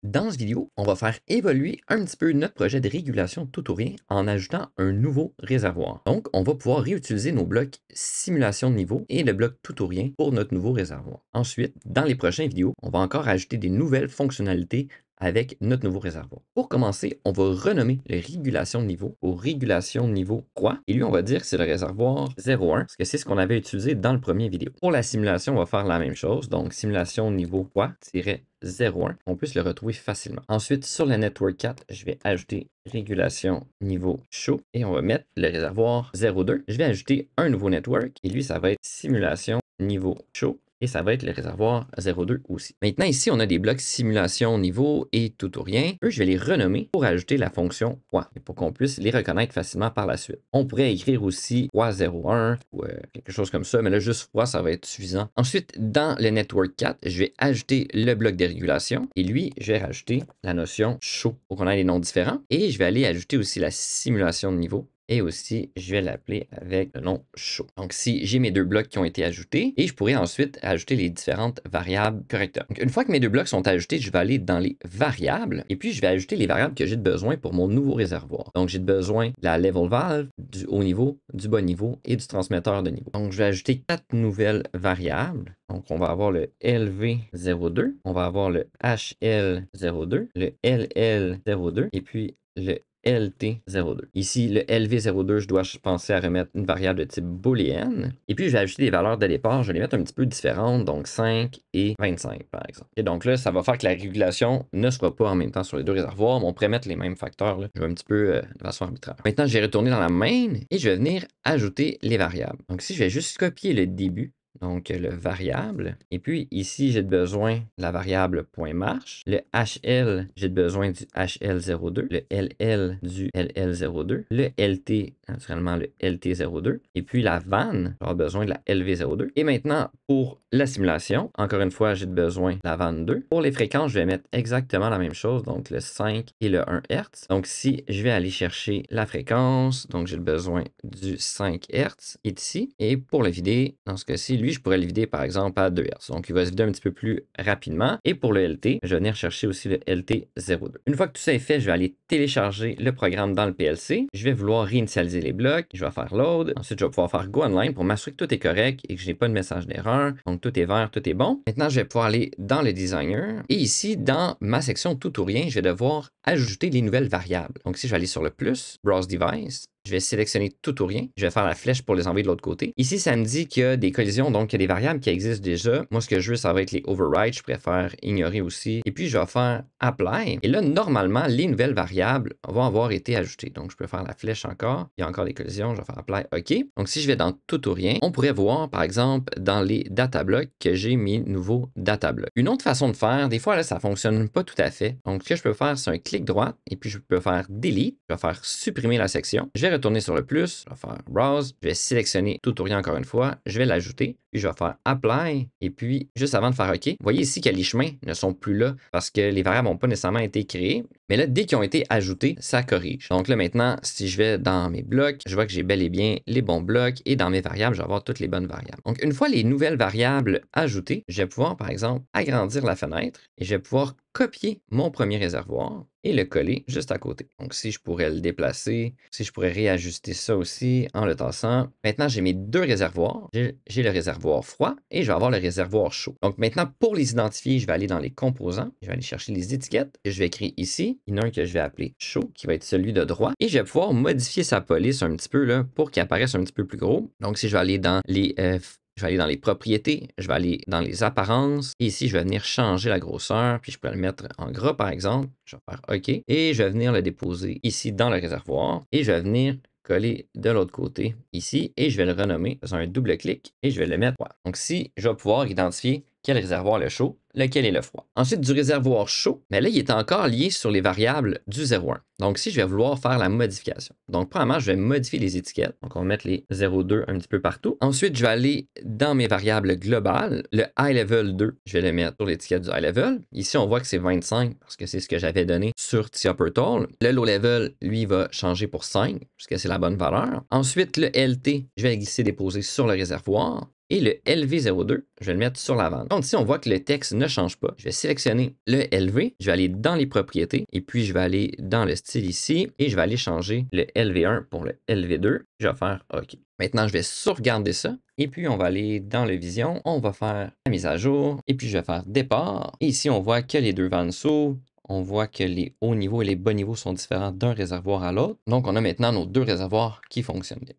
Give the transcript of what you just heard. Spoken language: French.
Dans cette vidéo, on va faire évoluer un petit peu notre projet de régulation tout ou rien en ajoutant un nouveau réservoir. Donc, on va pouvoir réutiliser nos blocs simulation de niveau et le bloc tout ou rien pour notre nouveau réservoir. Ensuite, dans les prochaines vidéos, on va encore ajouter des nouvelles fonctionnalités avec notre nouveau réservoir. Pour commencer, on va renommer le régulation de niveau au régulation de niveau roi. Et lui, on va dire que c'est le réservoir 01, parce que c'est ce qu'on avait utilisé dans le premier vidéo. Pour la simulation, on va faire la même chose. Donc, simulation niveau roi-01. On peut se le retrouver facilement. Ensuite, sur le network 4, je vais ajouter régulation niveau chaud et on va mettre le réservoir 02. Je vais ajouter un nouveau network et lui, ça va être simulation niveau chaud. Et ça va être le réservoir 02 aussi. Maintenant, ici, on a des blocs simulation niveau et tout ou rien. Eux, je vais les renommer pour ajouter la fonction roi et pour qu'on puisse les reconnaître facilement par la suite. On pourrait écrire aussi roi01 ou quelque chose comme ça, mais là, juste roi, ça va être suffisant. Ensuite, dans le network 4, je vais ajouter le bloc de régulation et lui, je vais rajouter la notion chaud pour qu'on ait des noms différents. Et je vais aller ajouter aussi la simulation de niveau. Et aussi, je vais l'appeler avec le nom chaud. Donc, si j'ai mes deux blocs qui ont été ajoutés, et je pourrais ensuite ajouter les différentes variables correctement. Donc, une fois que mes deux blocs sont ajoutés, je vais aller dans les variables, et puis je vais ajouter les variables que j'ai de besoin pour mon nouveau réservoir. Donc, j'ai de besoin de la level valve, du haut niveau, du bas niveau et du transmetteur de niveau. Donc, je vais ajouter 4 nouvelles variables. Donc, on va avoir le LV02, on va avoir le HL02, le LL02, et puis le LT02. Ici, le LV02, je dois penser à remettre une variable de type booléenne. Et puis, je vais ajouter des valeurs de départ. Je vais les mettre un petit peu différentes, donc 5 et 25, par exemple. Et donc là, ça va faire que la régulation ne sera pas en même temps sur les deux réservoirs, mais on pourrait mettre les mêmes facteurs. Là. Je vais un petit peu de façon arbitraire. Maintenant, je vais retourner dans la main et je vais venir ajouter les variables. Donc ici, je vais juste copier le début. Donc, le variable. Et puis, ici, j'ai besoin de la variable .marche. Le HL, j'ai besoin du HL02. Le LL du LL02. Le LT, naturellement, le LT02. Et puis, la vanne, j'aurai besoin de la LV02. Et maintenant, pour la simulation, encore une fois, j'ai besoin de la vanne 2. Pour les fréquences, je vais mettre exactement la même chose. Donc, le 5 et le 1 Hz. Donc, si je vais aller chercher la fréquence, donc j'ai besoin du 5 Hz ici. Et pour le vider, dans ce cas-ci, lui, je pourrais le vider par exemple à 2 Hz. Donc, il va se vider un petit peu plus rapidement. Et pour le LT, je vais venir chercher aussi le LT02. Une fois que tout ça est fait, je vais aller télécharger le programme dans le PLC. Je vais vouloir réinitialiser les blocs. Je vais faire load. Ensuite, je vais pouvoir faire go online pour m'assurer que tout est correct et que je n'ai pas de message d'erreur. Donc, tout est vert, tout est bon. Maintenant, je vais pouvoir aller dans le designer. Et ici, dans ma section tout ou rien, je vais devoir ajouter les nouvelles variables. Donc, si je vais aller sur le plus, browse device, je vais sélectionner tout ou rien. Je vais faire la flèche pour les envoyer de l'autre côté. Ici, ça me dit qu'il y a des collisions, donc il y a des variables qui existent déjà. Moi, ce que je veux, ça va être les overrides. Je préfère ignorer aussi. Et puis, je vais faire apply. Et là, normalement, les nouvelles variables vont avoir été ajoutées. Donc, je peux faire la flèche encore. Il y a encore des collisions. Je vais faire apply OK. Donc, si je vais dans tout ou rien, on pourrait voir, par exemple, dans les data blocks que j'ai mes nouveaux data blocks. Une autre façon de faire, des fois, là, ça fonctionne pas tout à fait. Donc, ce que je peux faire, c'est un clic droit et puis je peux faire delete. Je vais faire supprimer la section. Je vais retourner sur le plus, je vais faire browse, je vais sélectionner tout ou rien encore une fois, je vais l'ajouter, puis je vais faire apply, et puis juste avant de faire OK, vous voyez ici que les chemins ne sont plus là parce que les variables n'ont pas nécessairement été créées, mais là, dès qu'ils ont été ajoutés, ça corrige. Donc là, maintenant, si je vais dans mes blocs, je vois que j'ai bel et bien les bons blocs, et dans mes variables, je vais avoir toutes les bonnes variables. Donc, une fois les nouvelles variables ajoutées, je vais pouvoir, par exemple, agrandir la fenêtre, et je vais pouvoir copier mon premier réservoir et le coller juste à côté. Donc, si je pourrais le déplacer, si je pourrais réajuster ça aussi en le tassant. Maintenant, j'ai mes deux réservoirs. J'ai le réservoir froid et je vais avoir le réservoir chaud. Donc, maintenant, pour les identifier, je vais aller dans les composants. Je vais aller chercher les étiquettes et je vais écrire ici. Il y en a un que je vais appeler chaud, qui va être celui de droit. Et je vais pouvoir modifier sa police un petit peu là, pour qu'il apparaisse un petit peu plus gros. Donc, si je vais aller dans les je vais aller dans les propriétés, je vais aller dans les apparences. Et ici, je vais venir changer la grosseur, puis je peux le mettre en gras, par exemple. Je vais faire OK. Et je vais venir le déposer ici dans le réservoir. Et je vais venir coller de l'autre côté ici. Et je vais le renommer, faisant un double clic. Et je vais le mettre. Voilà. Donc, si je vais pouvoir identifier quel réservoir est le chaud, lequel est le froid. Ensuite, du réservoir chaud, mais là, il est encore lié sur les variables du 0,1. Donc, si je vais vouloir faire la modification. Donc, premièrement, je vais modifier les étiquettes. Donc, on va mettre les 0,2 un petit peu partout. Ensuite, je vais aller dans mes variables globales. Le high level 2, je vais le mettre sur l'étiquette du high level. Ici, on voit que c'est 25 parce que c'est ce que j'avais donné sur TUpperTool. Le low level, lui, va changer pour 5 puisque c'est la bonne valeur. Ensuite, le LT, je vais le glisser déposer sur le réservoir. Et le LV02, je vais le mettre sur la vanne. Donc ici, on voit que le texte ne change pas. Je vais sélectionner le LV, je vais aller dans les propriétés, et puis je vais aller dans le style ici, et je vais aller changer le LV1 pour le LV2. Je vais faire OK. Maintenant, je vais sauvegarder ça, et puis on va aller dans le Vision, on va faire la mise à jour, et puis je vais faire départ. Et ici, on voit que les deux vannes s'ouvrent. On voit que les hauts niveaux et les bas niveaux sont différents d'un réservoir à l'autre. Donc, on a maintenant nos deux réservoirs qui fonctionnent bien.